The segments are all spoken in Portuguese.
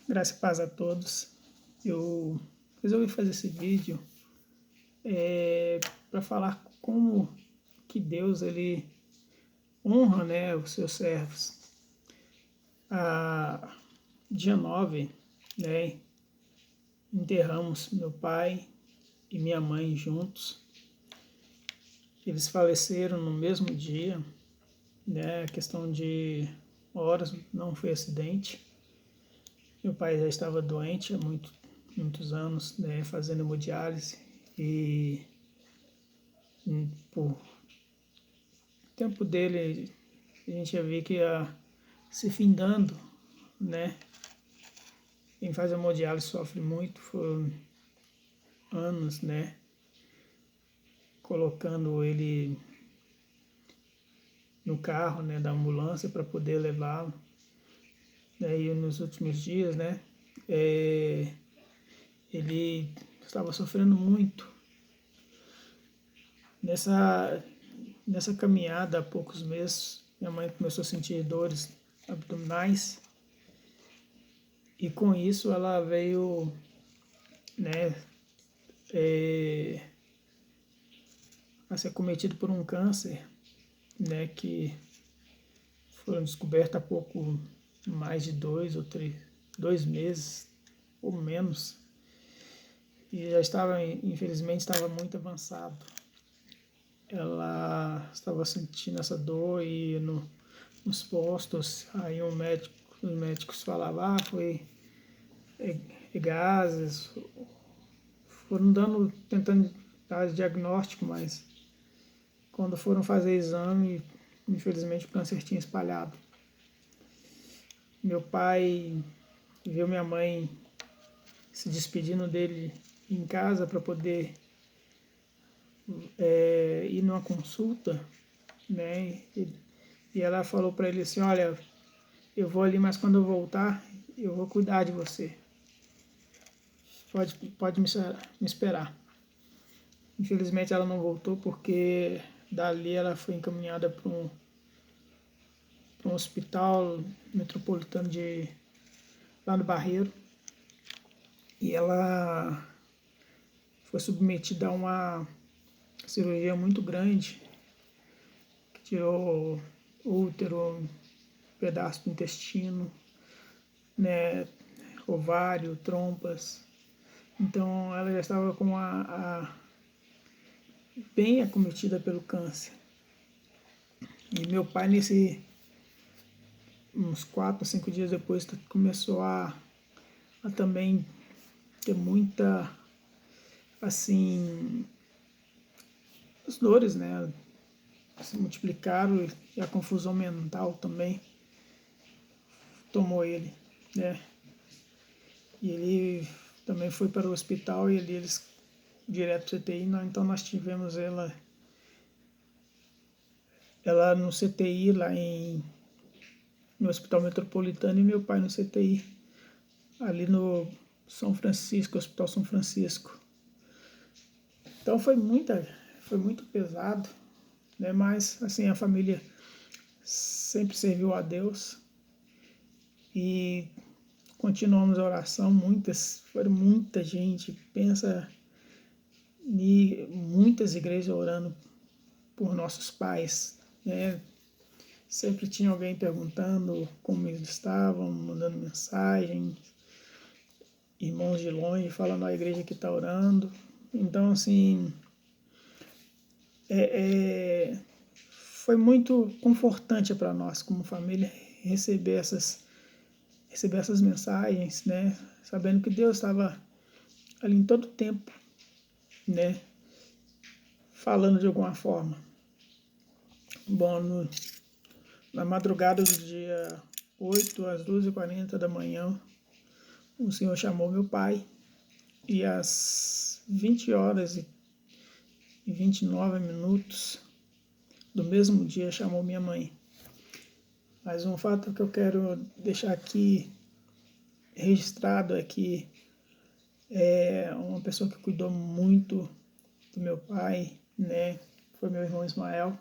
Graça e paz a todos. Eu resolvi fazer esse vídeo para falar como que Deus ele honra, né, os seus servos. Dia 9, né, enterramos meu pai e minha mãe juntos. Eles faleceram no mesmo dia, né, questão de horas, não foi acidente. Meu pai já estava doente há muitos anos, né, fazendo hemodiálise e por tempo dele a gente já via que ia se findando, né? Quem faz hemodiálise sofre muito, foram anos, né? Colocando ele no carro, né, da ambulância para poder levá-lo. E nos últimos dias, né, ele estava sofrendo muito. Nessa caminhada, há poucos meses, minha mãe começou a sentir dores abdominais e com isso ela veio, né, a ser acometida por um câncer, né, que foram descobertos há pouco mais de 2 meses ou menos, e já estava, infelizmente, estava muito avançado. Ela estava sentindo essa dor e nos postos, aí os médicos falavam, foi gases, foram tentando dar diagnóstico, mas quando foram fazer exame, infelizmente o câncer tinha espalhado. Meu pai viu minha mãe se despedindo dele em casa para poder ir numa consulta, né? E ela falou para ele assim, olha, eu vou ali, mas quando eu voltar, eu vou cuidar de você. Pode me esperar. Infelizmente ela não voltou porque dali ela foi encaminhada para um hospital metropolitano lá no Barreiro. E ela foi submetida a uma cirurgia muito grande, que tirou útero, pedaço do intestino, né, ovário, trompas. Então ela já estava com bem acometida pelo câncer. E meu pai, uns 4 ou 5 dias depois, começou a também ter muita, assim, as dores, né, se multiplicaram e a confusão mental também tomou ele, né. E ele também foi para o hospital e eles direto para o CTI, então nós tivemos ela no CTI lá no Hospital Metropolitano e meu pai no CTI, ali no São Francisco, Hospital São Francisco. Então foi muito pesado, né? Mas assim, a família sempre serviu a Deus e continuamos a oração. Foram muita gente, pensa em muitas igrejas orando por nossos pais, né? Sempre tinha alguém perguntando como eles estavam, mandando mensagens, irmãos de longe falando a igreja que está orando. Então, assim, foi muito confortante para nós como família receber essas mensagens, né? Sabendo que Deus estava ali em todo tempo, né? Falando de alguma forma. Bom, na madrugada do dia 8 às 2h40 da manhã, o Senhor chamou meu pai e às 20h29 do mesmo dia chamou minha mãe. Mas um fato que eu quero deixar aqui registrado é que uma pessoa que cuidou muito do meu pai, né, foi meu irmão Ismael.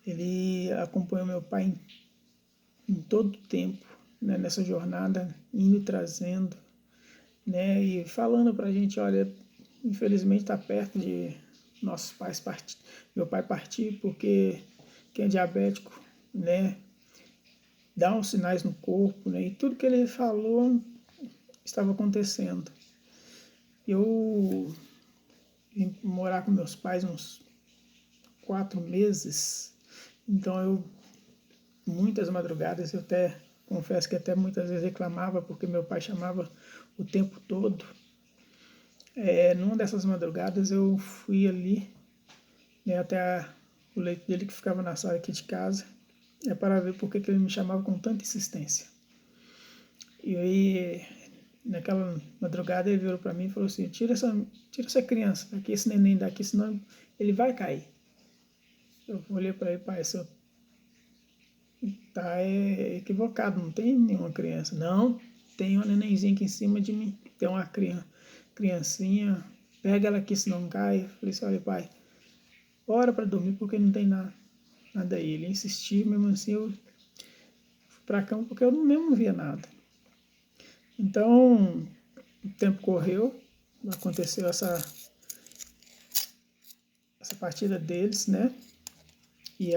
Ele acompanhou meu pai em todo o tempo, né, nessa jornada, indo e trazendo, né, e falando para a gente, olha, infelizmente está perto de nossos pais partir, meu pai partir, porque quem é diabético, né, dá uns sinais no corpo, né, e tudo que ele falou estava acontecendo. Eu vim morar com meus pais uns 4 meses, então muitas madrugadas, eu até confesso que até muitas vezes reclamava, porque meu pai chamava o tempo todo. Numa dessas madrugadas eu fui ali, né, até o leito dele que ficava na sala aqui de casa, para ver por que ele me chamava com tanta insistência. E aí, naquela madrugada, ele virou para mim e falou assim, tira essa criança daqui, esse neném daqui, senão ele vai cair. Eu olhei para ele, pai, você tá equivocado, não tem nenhuma criança. Não, tem uma nenenzinha aqui em cima de mim, tem uma criancinha, pega ela aqui, senão cai. Eu falei assim, olha, pai, ora para dormir porque não tem nada aí. Ele insistiu, mesmo assim eu fui para a cama porque eu mesmo não via nada. Então, o tempo correu, aconteceu essa partida deles, né? E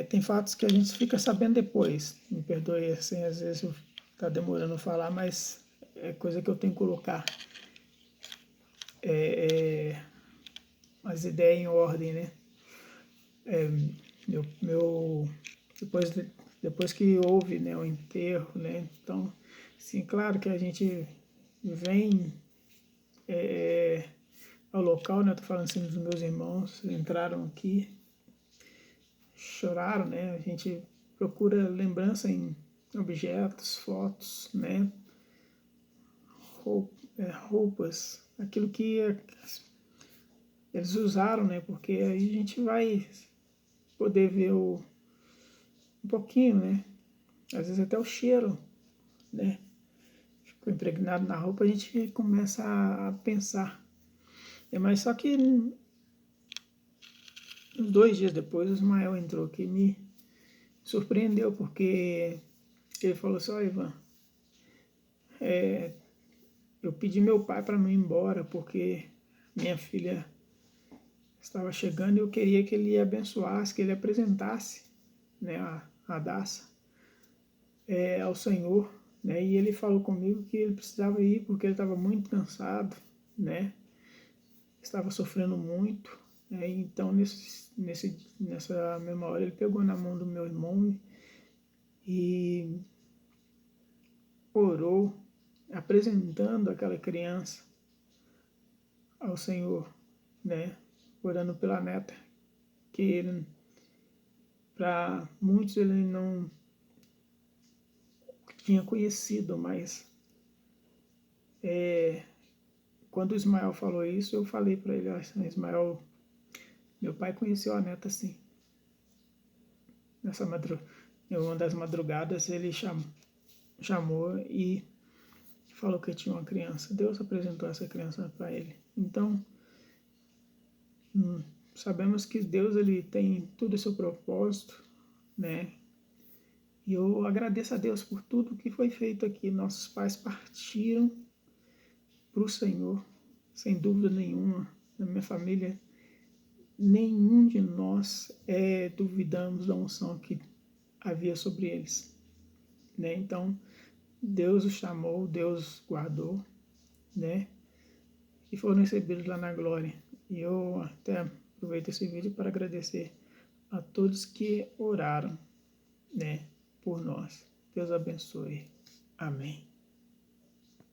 tem fatos que a gente fica sabendo depois. Me perdoe, assim, às vezes eu tá demorando a falar, mas é coisa que eu tenho que colocar as ideias em ordem, né? Depois que houve, né, o enterro, né? Então, sim, claro que a gente vem ao local, né? Estou falando assim dos meus irmãos, entraram aqui, choraram, né? A gente procura lembrança em objetos, fotos, né? Roupas, aquilo que eles usaram, né? Porque aí a gente vai poder ver um pouquinho, né? Às vezes até o cheiro, né? Ficou impregnado na roupa, a gente começa a pensar. Mas só que uns 2 dias depois, o Ismael entrou aqui e me surpreendeu, porque ele falou assim, ó, Ivan, eu pedi meu pai para não ir embora, porque minha filha estava chegando e eu queria que ele abençoasse, que ele apresentasse, né, a Daça ao Senhor, né, e ele falou comigo que ele precisava ir porque ele estava muito cansado, né, estava sofrendo muito, né, então nessa mesma hora ele pegou na mão do meu irmão e orou, apresentando aquela criança ao Senhor, né, orando pela neta, que ele, para muitos ele não tinha conhecido, mas quando o Ismael falou isso, eu falei para ele, Ismael, meu pai conheceu a neta sim. Em uma das madrugadas ele chamou e falou que tinha uma criança. Deus apresentou essa criança para ele. Então, sabemos que Deus ele tem tudo o seu propósito, né? E eu agradeço a Deus por tudo que foi feito aqui. Nossos pais partiram para o Senhor, sem dúvida nenhuma. Na minha família, nenhum de nós duvidamos da unção que havia sobre eles, né? Então, Deus os chamou, Deus os guardou, né? E foram recebidos lá na glória. E eu até aproveito esse vídeo para agradecer a todos que oraram, né, por nós. Deus abençoe. Amém.